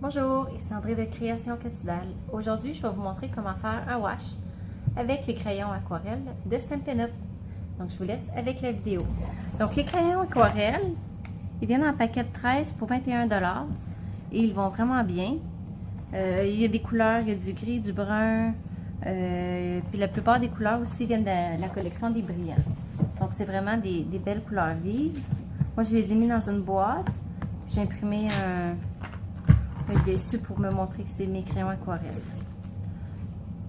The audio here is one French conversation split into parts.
Bonjour, ici André de Création Quotidienne. Aujourd'hui, je vais vous montrer comment faire un wash avec les crayons aquarelles de Stampin' Up. Donc, je vous laisse avec la vidéo. Donc, les crayons aquarelles, ils viennent en paquet de 13 pour 21 $ et ils vont vraiment bien. Il y a des couleurs, il y a du gris, du brun, puis la plupart des couleurs aussi viennent de la collection des brillants. Donc, c'est vraiment des belles couleurs vives. Moi, je les ai mis dans une boîte. J'ai imprimé un dessus pour me montrer que c'est mes crayons aquarelles.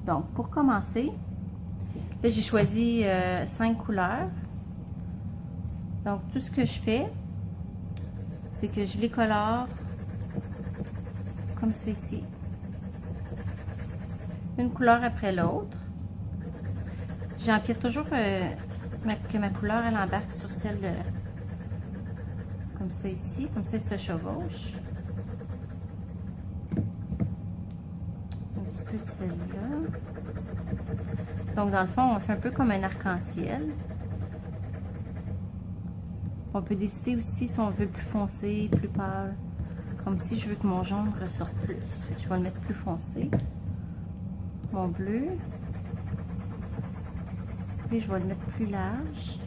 Donc, pour commencer, là, j'ai choisi 5 couleurs. Donc, tout ce que je fais, c'est que je les colore comme ceci. Une couleur après l'autre. J'empiète toujours que ma couleur, elle embarque sur celle de... Comme ça ici, comme ça, elle se chevauche. Un petit peu de celle-là. Donc, dans le fond, on fait un peu comme un arc-en-ciel. On peut décider aussi si on veut plus foncé, plus pâle. Comme ici, je veux que mon jaune ressorte plus. Fait que je vais le mettre plus foncé. Mon bleu. Puis, je vais le mettre plus large.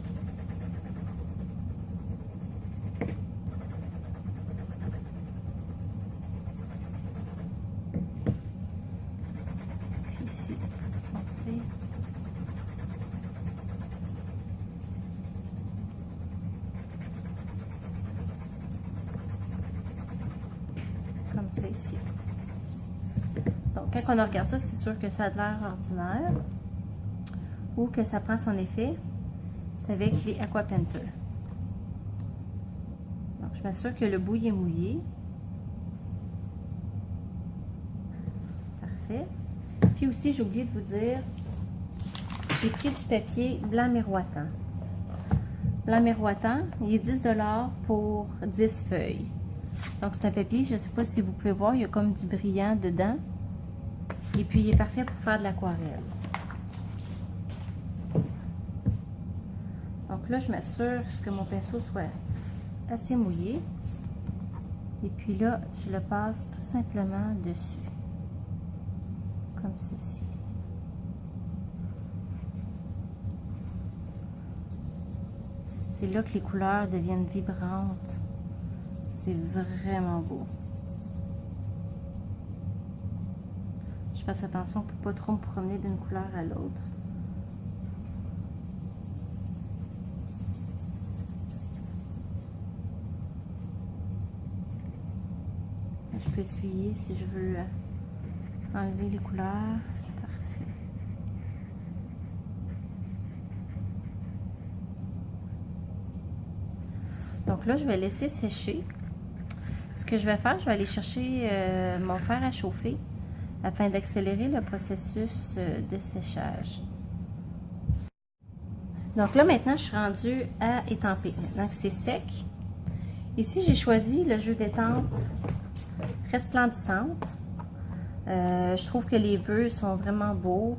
Puis ici, foncé. Comme ça ici. Donc, quand on regarde ça, c'est sûr que ça a de l'air ordinaire ou que ça prend son effet. C'est avec les Aqua Painter. Donc, je m'assure que le bout est mouillé. Parfait. Puis aussi, j'ai oublié de vous dire, j'ai pris du papier blanc miroitant. Blanc miroitant, il est 10 $ pour 10 feuilles. Donc, c'est un papier, je ne sais pas si vous pouvez voir, il y a comme du brillant dedans. Et puis, il est parfait pour faire de l'aquarelle. Donc là, je m'assure que mon pinceau soit assez mouillé. Et puis là, je le passe tout simplement dessus. Comme ceci. C'est là que les couleurs deviennent vibrantes. C'est vraiment beau. Je fasse attention pour pas trop me promener d'une couleur à l'autre. Je peux essuyer si je veux enlever les couleurs. Parfait. Donc là, je vais laisser sécher. Ce que je vais faire, je vais aller chercher mon fer à chauffer afin d'accélérer le processus de séchage. Donc là, maintenant, je suis rendue à étamper. Maintenant que c'est sec, ici, j'ai choisi le jeu d'étampe resplendissante. Je trouve que les vœux sont vraiment beaux.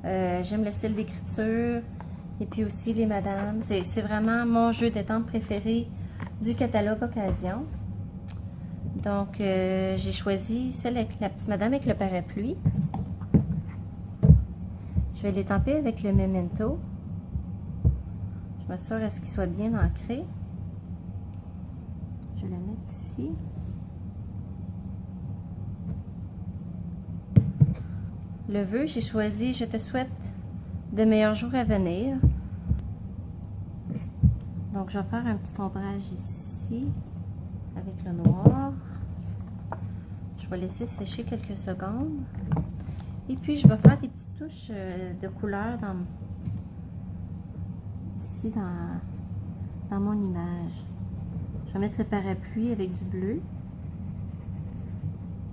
J'aime le style d'écriture et puis aussi les madames. C'est vraiment mon jeu d'étampe préféré du catalogue Occasion. Donc, j'ai choisi celle avec la petite madame avec le parapluie. Je vais l'étamper avec le Memento. Je m'assure à ce qu'il soit bien ancré. Je vais la mettre ici. Le vœu, j'ai choisi « Je te souhaite de meilleurs jours à venir ». Donc, je vais faire un petit ombrage ici avec le noir. Je vais laisser sécher quelques secondes. Et puis, je vais faire des petites touches de couleur ici dans mon image. Je vais mettre le parapluie avec du bleu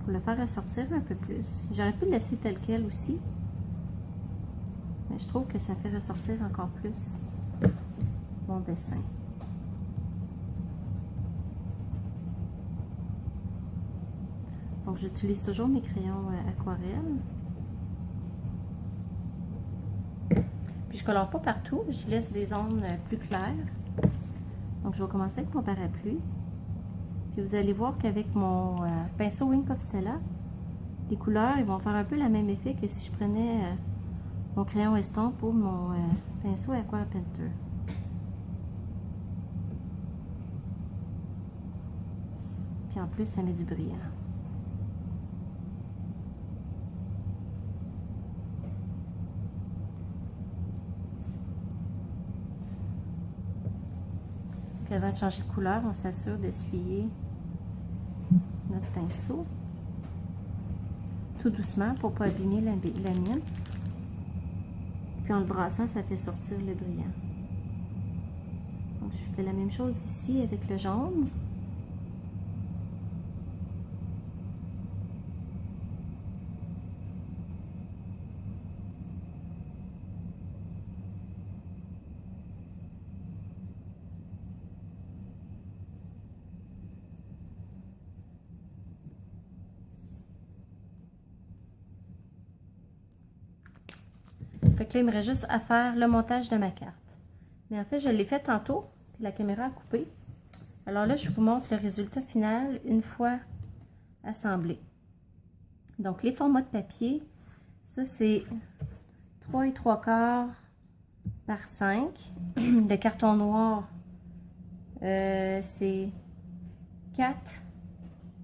pour le faire ressortir un peu plus. J'aurais pu le laisser tel quel aussi, mais je trouve que ça fait ressortir encore plus mon dessin. Donc, j'utilise toujours mes crayons aquarelle. Puis, je ne colore pas partout, je laisse des zones plus claires. Donc, je vais commencer avec mon parapluie. Puis vous allez voir qu'avec mon pinceau Wink of Stella, les couleurs ils vont faire un peu le même effet que si je prenais mon crayon estompe ou mon pinceau Aqua Painter. Puis en plus, ça met du brillant. Puis avant de changer de couleur, on s'assure d'essuyer notre pinceau tout doucement pour ne pas abîmer la mine. Puis en le brassant, ça fait sortir le brillant. Donc je fais la même chose ici avec le jaune. Fait que là, il me reste juste à faire le montage de ma carte. Mais en fait, je l'ai fait tantôt, puis la caméra a coupé. Alors là, je vous montre le résultat final une fois assemblé. Donc, les formats de papier, ça c'est 3 3/4 par 5. Le carton noir, c'est 4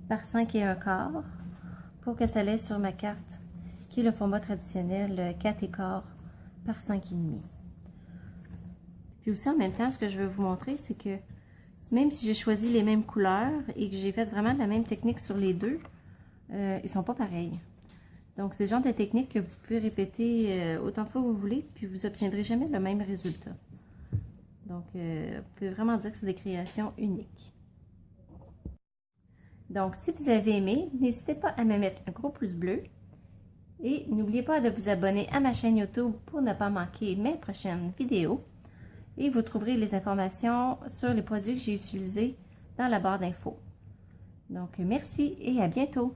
par 5 1/4 pour que ça laisse sur ma carte, qui est le format traditionnel 4 1/4 par 5,5. Puis aussi en même temps, ce que je veux vous montrer, c'est que même si j'ai choisi les mêmes couleurs et que j'ai fait vraiment la même technique sur les deux, ils sont pas pareils. Donc c'est le genre de technique que vous pouvez répéter autant de fois que vous voulez, puis vous obtiendrez jamais le même résultat. Donc vous pouvez vraiment dire que c'est des créations uniques. Donc si vous avez aimé, n'hésitez pas à me mettre un gros pouce bleu. Et n'oubliez pas de vous abonner à ma chaîne YouTube pour ne pas manquer mes prochaines vidéos. Et vous trouverez les informations sur les produits que j'ai utilisés dans la barre d'infos. Donc, merci et à bientôt!